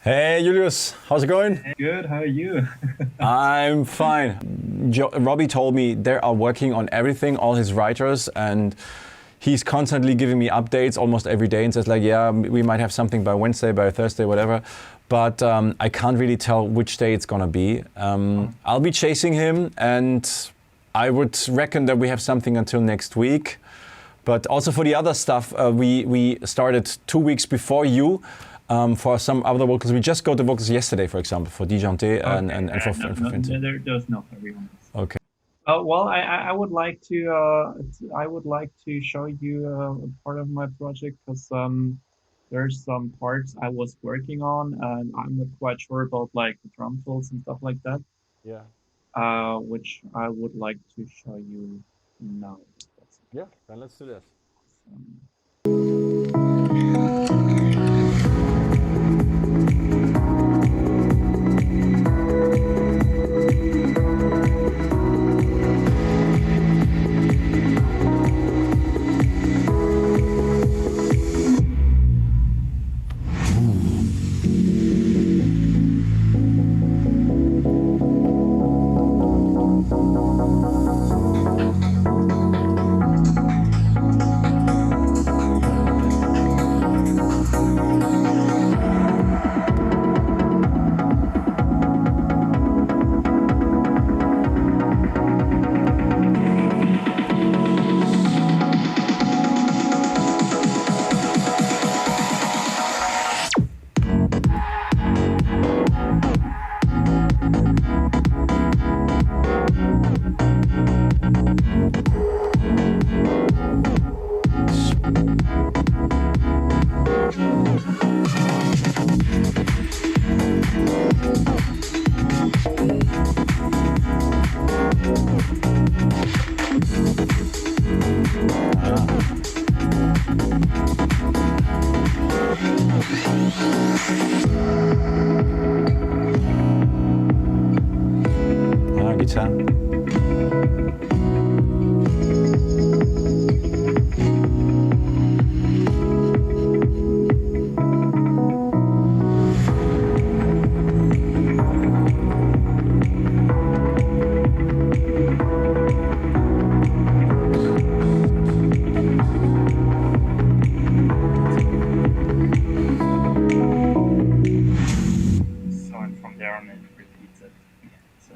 Hey Julius, how's it going? Good, how are you? I'm fine. Robbie told me they are working on everything, all his writers, and he's constantly giving me updates almost every day and says like, yeah, we might have something by Wednesday, by Thursday, whatever. But I can't really tell which day it's gonna be. I'll be chasing him, and I would reckon that we have something until next week. But also for the other stuff, we started 2 weeks before you. For some other vocals, we just got the vocals yesterday, for example, for Dijante and for Finton. There's no hurry on this. Okay. Well, I would like to show you a part of my project because there's some parts I was working on and I'm not quite sure about like the drum fills and stuff like that. Yeah. Which I would like to show you now. Yeah, then let's do that. Guitar.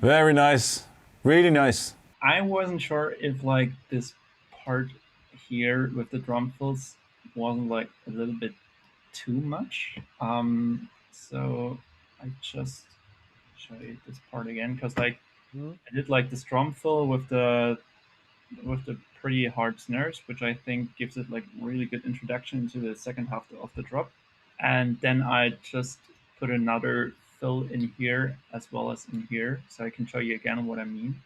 Very nice, really nice. I wasn't sure if like this part here with the drum fills wasn't like a little bit too much. So I just show you this part again because like I did like this drum fill with the pretty hard snares, which I think gives it like really good introduction to the second half of the drop. And then I just put another fill in here as well as in here, so I can show you again what I mean.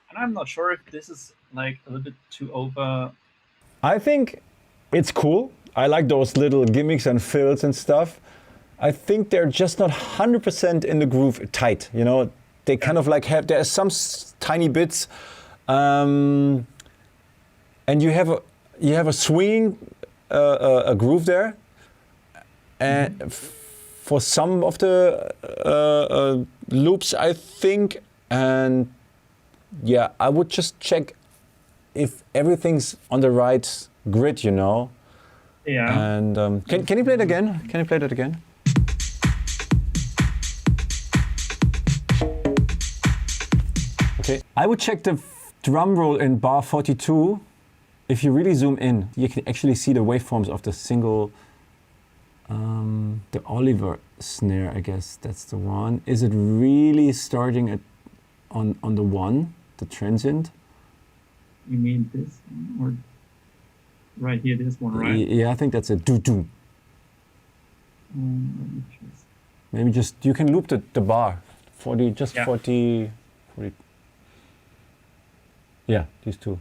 And I'm not sure if this is like a little bit too over. I think it's cool. I like those little gimmicks and fills and stuff. I think they're just not 100% in the groove tight, you know? They kind of like have, there's some tiny bits, and you have a swinging a groove there, and for some of the loops, I think, and yeah, I would just check if everything's on the right grid, you know. Yeah. And can you play it again? Can you play that again? Okay, I would check the drum roll in bar 42. If you really zoom in, you can actually see the waveforms of the single, the Oliver snare, I guess that's the one. Is it really starting at on the one, the transient? You mean this or right here, this one, right? Yeah, I think that's a do-do. Maybe just, you can loop the bar, 40, just yeah. 40. Yeah, these two.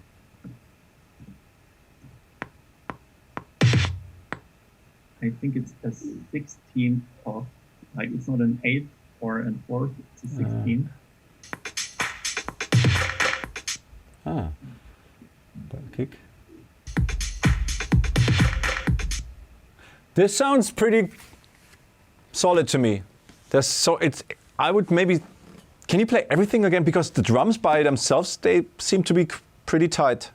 I think it's a 16th of, like it's not an 8th or a 4th, it's a 16th. Kick. This sounds pretty solid to me. I would maybe. Can you play everything again? Because the drums by themselves, they seem to be pretty tight.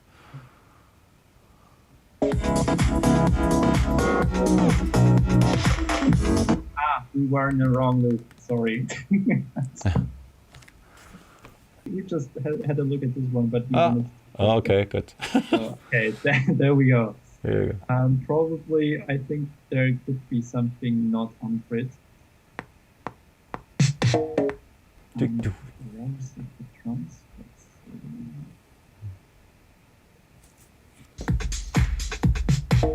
We were in the wrong loop. Sorry. We just had a look at this one, but okay, good. Okay, there we go. There you go. Probably, I think there could be something not on grid. Drums.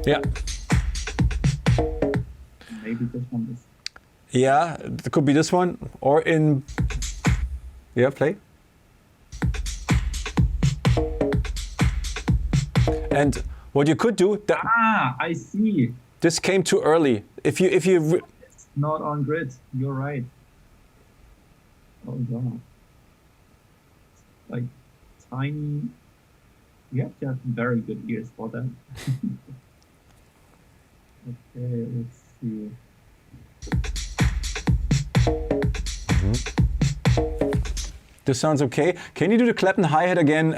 Yeah. Maybe this one is. Yeah, it could be this one or in. Yeah, play. And what you could do. I see. This came too early. If you. It's not on grid. You're right. Oh god. Like tiny. You have to have very good ears for that. Okay, let's see. This sounds okay. Can you do the clap and hi-hat again?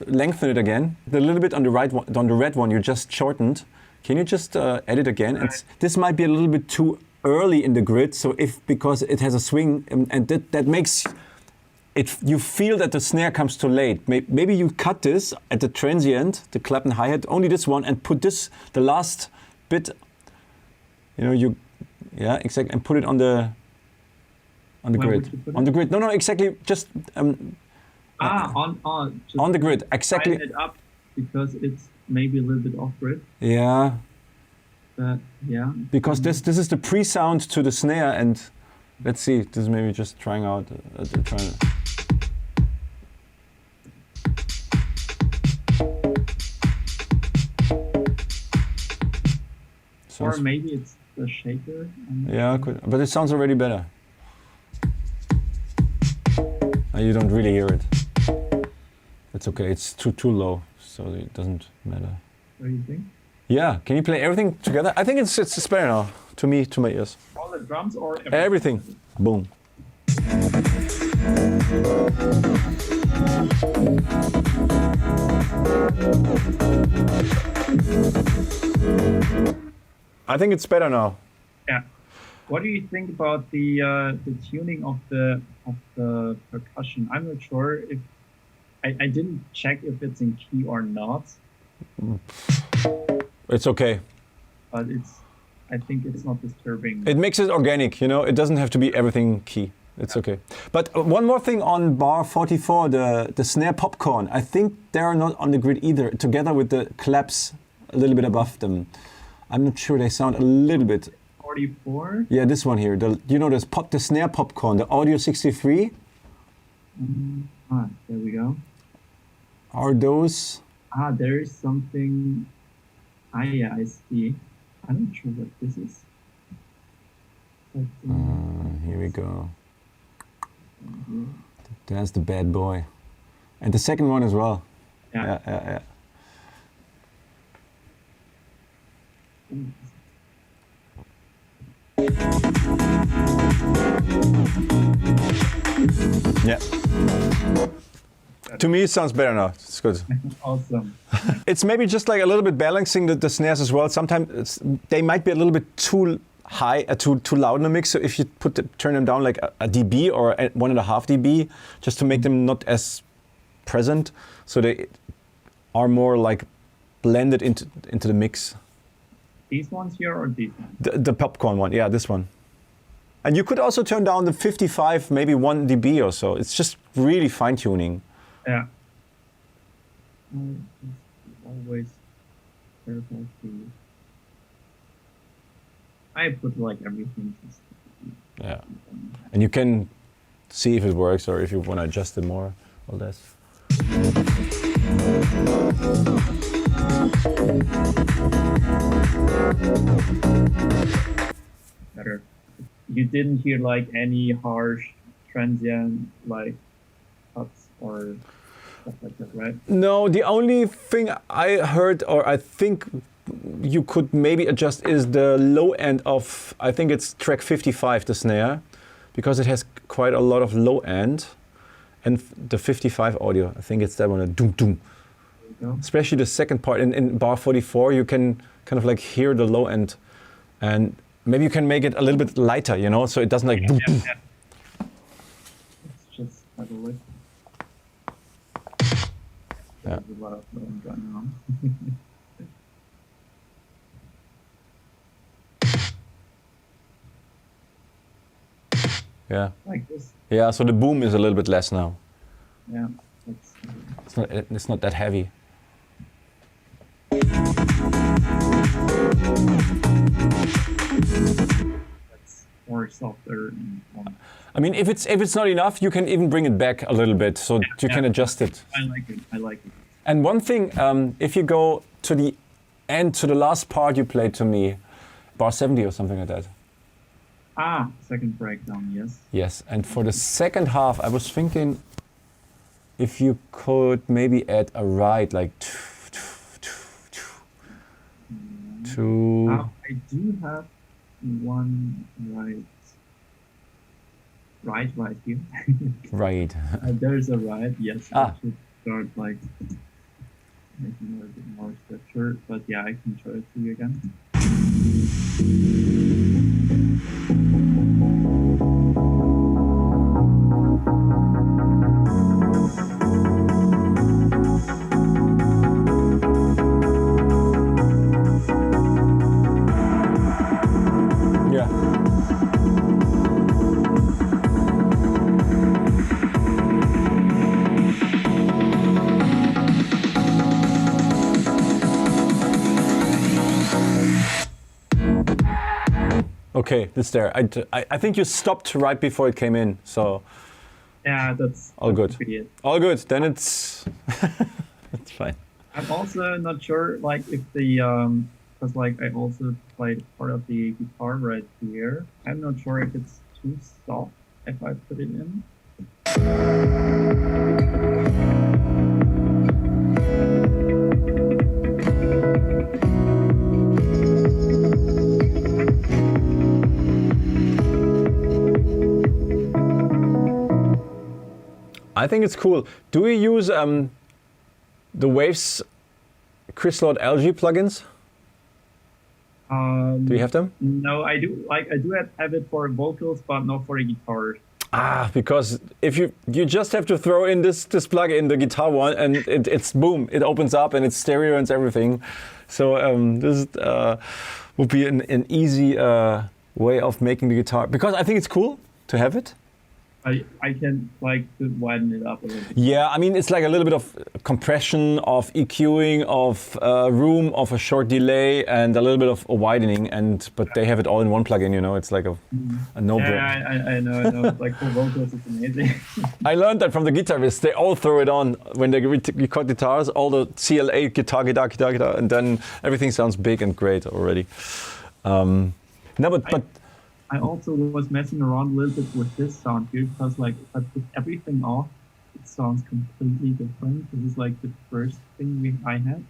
Lengthen it again. A little bit on the right one, on the red one you just shortened. Can you just edit again? Right. This might be a little bit too early in the grid. So because it has a swing and that makes it, you feel that the snare comes too late. Maybe you cut this at the transient, the clap and hi-hat, only this one, and put this, the last bit. Yeah, exactly, and put it on the grid. On the grid. No, exactly. Just on the grid. Exactly. It up because it's maybe a little bit off grid. Yeah. But yeah. Because this is the pre-sound to the snare, and let's see. This is maybe just trying out. Or maybe it's the shaker. Yeah, but it sounds already better. You don't really hear it. It's okay. It's too low, so it doesn't matter. What do you think? Yeah. Can you play everything together? I think it's better now to me, to my ears. All the drums or everything? Boom. I think it's better now. Yeah. What do you think about the tuning of the percussion? I'm not sure if I didn't check if it's in key or not. It's okay. But I think it's not disturbing. It makes it organic, It doesn't have to be everything key. It's okay. But one more thing on bar 44, the snare popcorn. I think they're not on the grid either, together with the claps a little bit above them. I'm not sure, they sound a little bit. 44? Yeah, this one here. There's the snare popcorn, the Audio 63. There we go. Are those? There is something. Yeah, I see. I'm not sure what this is. But, here we go. There's the bad boy. And the second one as well. Yeah. Yeah. To me, it sounds better now. It's good. Awesome. It's maybe just like a little bit balancing the snares as well. Sometimes they might be a little bit too high, too loud in the mix. So if you turn them down like a dB or 1.5 dB, just to make them not as present, so they are more like blended into the mix. These ones here or these ones? The popcorn one, yeah, this one. And you could also turn down the 55, maybe 1 dB or so. It's just really fine tuning. Yeah. Always careful to. I put like everything. Yeah. And you can see if it works or if you want to adjust it more or less. Better. You didn't hear like any harsh transient like cuts or. stuff like that, right? No, the only thing I heard, or I think you could maybe adjust, is the low end of, I think it's track 55, the snare, because it has quite a lot of low end, and the 55 audio, I think it's that one, a doom doom. Especially the second part in bar 44, you can kind of like hear the low end, and maybe you can make it a little bit lighter, you know, so it doesn't like boom, boom. Let's just have a look. Yeah. There's a lot of low end going on. Yeah. Like this. Yeah, so the boom is a little bit less now. Yeah. It's not that heavy. That's more softer. And, I mean, if it's not enough, you can even bring it back a little bit, so you can adjust it. I like it. I like it. And one thing, if you go to the end, to the last part you played to me, bar 70 or something like that. Ah, second breakdown, yes. Yes, and for the second half, I was thinking if you could maybe add a ride, like I do have one right here. Right. There's a ride, yes. Ah. I should start like making it a bit more structured, but yeah, I can show it to you again. Yeah. Okay, it's there. I think you stopped right before it came in, so Yeah, that's all good. pretty it. All good. Then it's it's fine. I'm also not sure, like, if the because like I also played part of the guitar right here. I'm not sure if it's too soft if I put it in. I think it's cool. Do you use the Waves Crystal Algae plugins? Do you have them? No, I do. Like, I do have it for vocals, but not for the guitar. Ah, because if you just have to throw in this plug in the guitar one, and it's boom, it opens up and it's stereo and it's everything. So this would be an easy way of making the guitar, because I think it's cool to have it. I can like widen it up a little bit. Yeah, I mean, it's like a little bit of compression, of EQing, of room, of a short delay, and a little bit of a widening. But they have it all in one plugin, you know. It's like a no-brainer. Yeah, I know. Like for vocals, it's amazing. I learned that from the guitarists. They all throw it on when they record guitars, all the CLA guitar, and then everything sounds big and great already. But I also was messing around a little bit with this sound here, because like if I put everything off, it sounds completely different. This is like the first thing I had.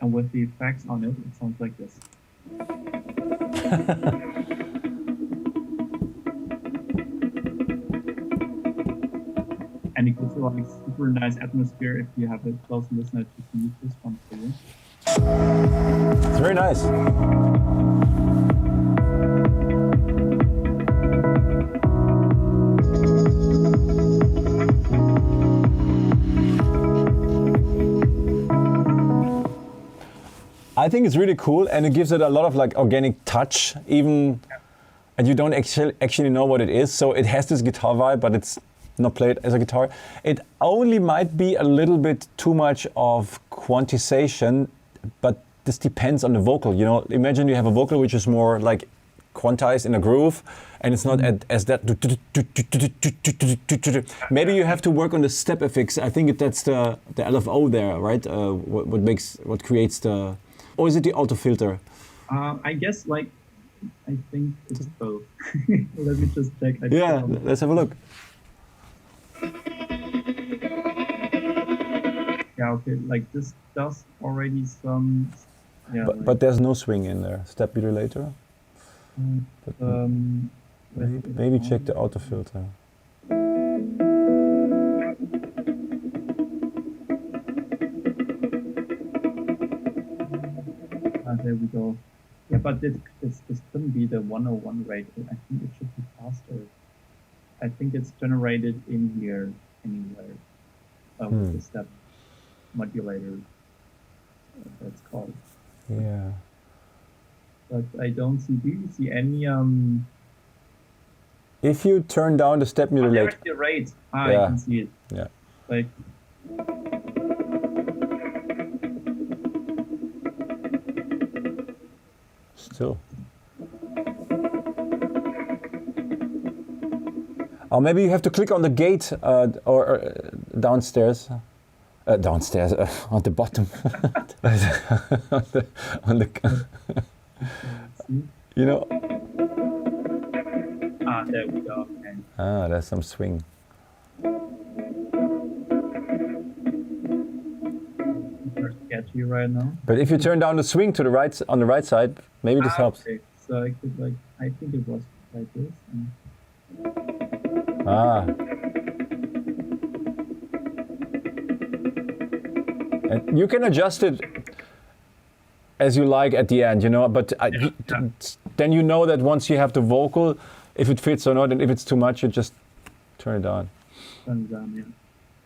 And with the effects on it, it sounds like this. And it gives you like super nice atmosphere if you have a close listener to use this one for you. It's very nice. I think it's really cool, and it gives it a lot of like organic touch, even, and you don't actually know what it is. So it has this guitar vibe, but it's not played as a guitar. It only might be a little bit too much of quantization, but this depends on the vocal. You know, imagine you have a vocal which is more like quantized in a groove, and it's not as that. Maybe you have to work on the step effects. I think that's the LFO there, right? What creates the, or is it the auto filter? I guess like I think it's both. Let me just check. Yeah, let's have a look. Yeah, okay. Like this does already some. Yeah, But there's no swing in there. Step modulator. But maybe check the auto filter. There we go. Yeah, but this couldn't be the 101 rate. I think it should be faster. I think it's generated in here anywhere with the step modulator. That's called. Yeah. But I don't see. Do you see any? If you turn down the step modulator. There's the rate. Yeah. I can see it. Yeah. Like. Still. Or maybe you have to click on the gate or downstairs. Downstairs, on the bottom. on the you know. There we go. Okay. There's some swing. Sketchy right now. But if you turn down the swing to the right, on the right side, maybe this helps. Okay. So I could I think it was like this. And you can adjust it as you like at the end, you know, but then you know that once you have the vocal, if it fits or not, and if it's too much, you just turn it down. Turn it down, yeah.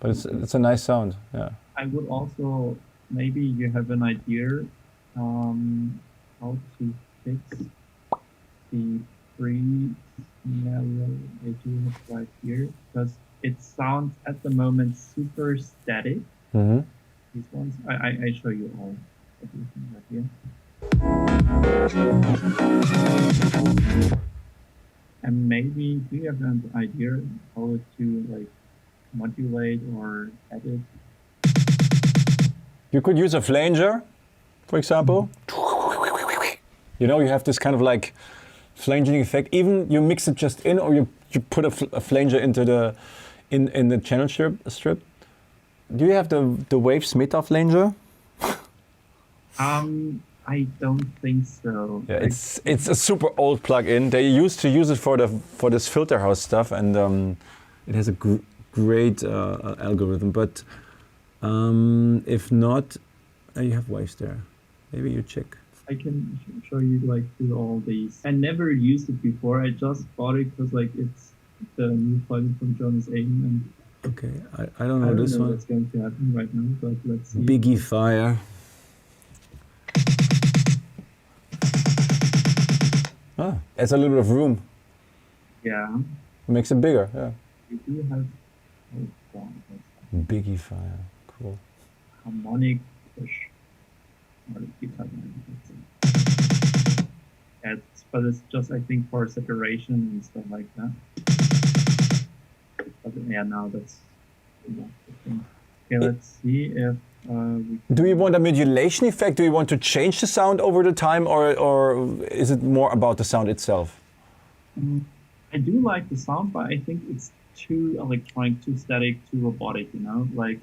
But it's a nice sound, yeah. I would also, maybe you have an idea how to fix the free scenario I do have right here, because it sounds at the moment super static. Mm-hmm. These ones, I show you all everything right here. And maybe, do you have an idea how to like modulate or edit? You could use a flanger, for example. You know, you have this kind of like flanging effect. Even you mix it just in, or you put a flanger into the in the channel strip. Do you have the Wave Smith flanger? I don't think so. Yeah, it's a super old plug-in. They used to use it for this filter house stuff, and it has a great algorithm. But if not, you have waves there. Maybe you check. I can show you like through all these. I never used it before. I just bought it because like it's the new plugin from Jonas Aiden. And okay, I don't know this one. What's going to happen right now, but let's see. Biggie Fire. It's a little bit of room. Yeah. Makes it bigger, yeah. We do have Biggie Fire, cool. Harmonic push. Or guitar. But it's just, I think, for separation and stuff like that. But yeah, now that's enough, I think. Okay, let's see if do you want a modulation effect? Do you want to change the sound over the time, or is it more about the sound itself? I do like the sound, but I think it's too electronic, too static, too robotic, you know? Like,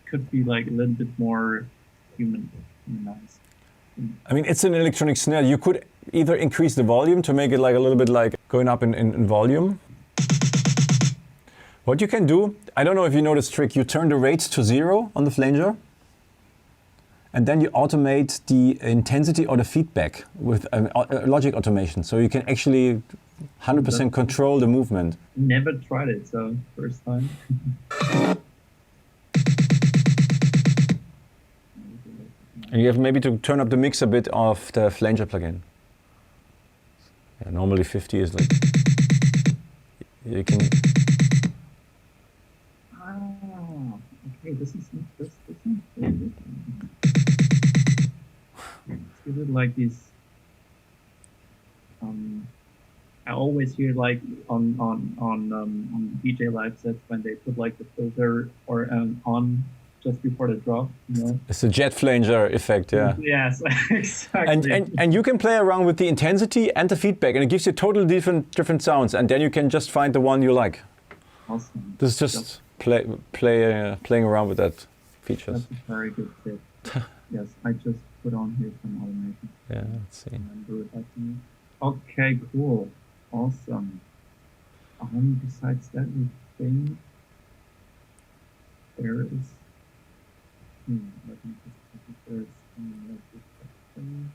could be like a little bit more humanized. I mean, it's an electronic snare. You could either increase the volume to make it like a little bit like going up in volume. What you can do, I don't know if you know this trick, you turn the rates to 0 on the flanger, and then you automate the intensity or the feedback with a logic automation. So you can actually 100% control the movement. Never tried it, so first time. And you have maybe to turn up the mix a bit of the flanger plugin. Yeah, normally 50 is like, you can. Okay, this is very good. Is it like this? I always hear like on DJ live sets when they put like the filter or on just before the drop. You know? It's a jet flanger effect, yeah. Yes, exactly. And you can play around with the intensity and the feedback, and it gives you totally different sounds, and then you can just find the one you like. Awesome. This is just playing around with that features. That's a very good tip. Yes, I just put on here some automation. Yeah, let's see. Okay, cool. Awesome. Besides that, we think there is. Let me just check if there's any question.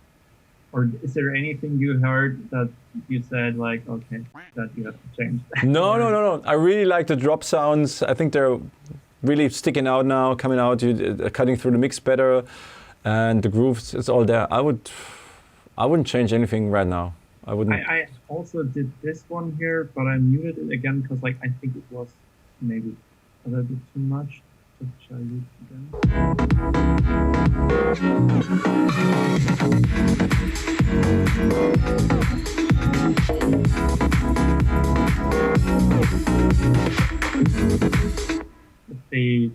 Or is there anything you heard that you said like, okay, that you have to change? No. I really like the drop sounds. I think they're really sticking out now, coming out, cutting through the mix better, and the grooves, it's all there. I wouldn't change anything right now. I wouldn't. I also did this one here, but I muted it again because like I think it was maybe a little bit too much. Just try it again.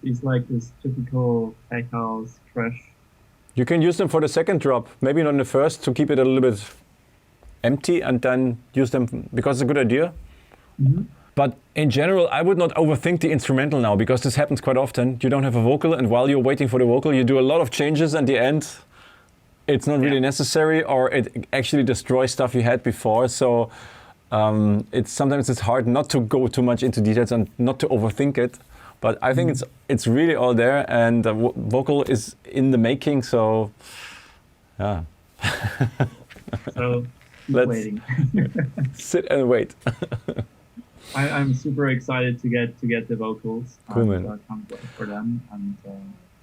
It's like this typical tech house crash. You can use them for the second drop, maybe not in the first, to keep it a little bit empty, and then use them because it's a good idea. Mm-hmm. But in general, I would not overthink the instrumental now, because this happens quite often. You don't have a vocal, and while you're waiting for the vocal, you do a lot of changes, and the end, it's not really necessary, or it actually destroys stuff you had before. So sometimes it's hard not to go too much into details and not to overthink it. But I think it's really all there, and the vocal is in the making. So, yeah. So keep waiting. Sit and wait. I'm super excited to get the vocals. Cool, man. Can't wait for them. And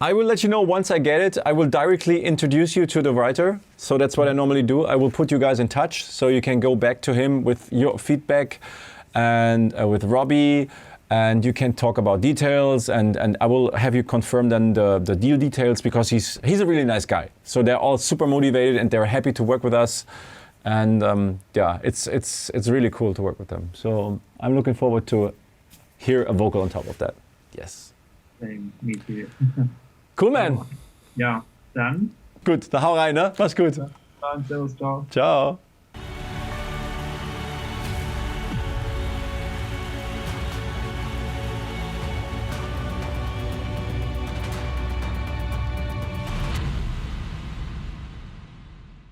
I will let you know once I get it. I will directly introduce you to the writer. So that's what I normally do. I will put you guys in touch so you can go back to him with your feedback, and with Robbie, and you can talk about details, and I will have you confirm then the deal details, because he's a really nice guy. So they're all super motivated and they're happy to work with us. And yeah, it's really cool to work with them. So I'm looking forward to hear a vocal on top of that. Yes. Same, me too. Cool, man. Ja, dann. Gut, dann hau rein, ne? Mach's gut. Dann, servus, ciao. Ciao.